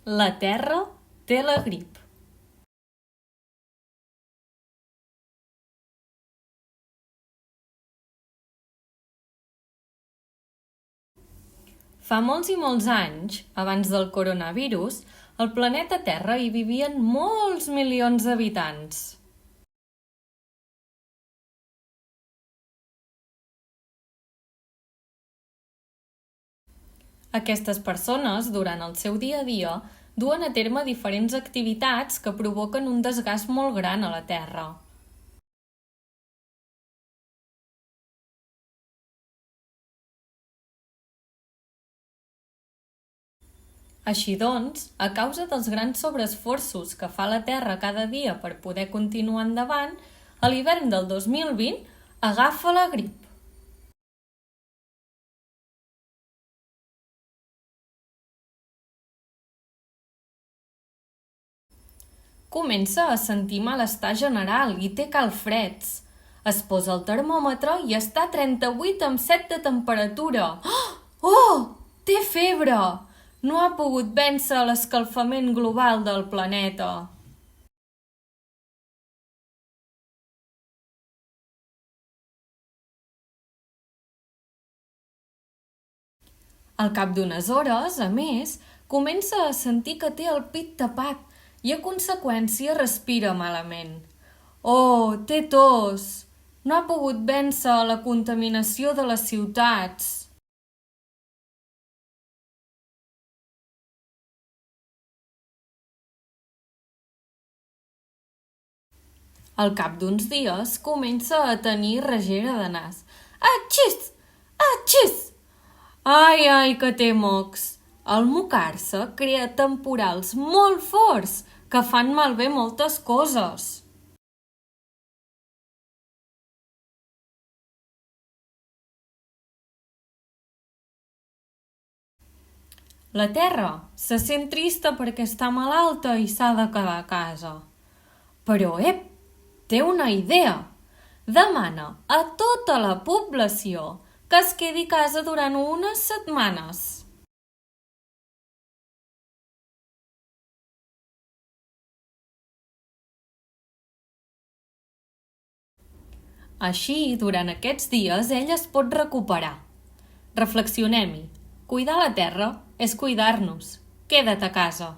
La terra té la grip. Fa molts i molts anys, abans del coronavirus, al planeta Terra hi vivien molts milions d'habitants. Aquestes persones, durant el seu dia a dia, duen a terme diferents activitats que provoquen un desgast molt gran a la Terra. Així doncs, a causa dels grans sobreesforços que fa la Terra cada dia per poder continuar endavant, a l'hivern del 2020 agafa la grip. Comença a sentir malestar general i té calfreds. Es posa el termòmetre i està a 38,7 de temperatura. Oh! Té febre! No ha pogut vèncer l'escalfament global del planeta. Al cap d'unes hores, a més, comença a sentir que té el pit tapat i a conseqüència respira malament. Oh, té tos! No ha pogut vèncer la contaminació de les ciutats. Al cap d'uns dies comença a tenir regera de nas. Atxis! Atxis! Ai, ai, que té mocs! Al mocar-se crea temporals molt forts que fan malbé moltes coses. La Terra se sent trista perquè està malalta i s'ha de quedar a casa. Però, té una idea. Demana a tota la població que es quedi a casa durant unes setmanes. Així, durant aquests dies, ell es pot recuperar. Reflexionem-hi. Cuidar la terra és cuidar-nos. Queda't a casa.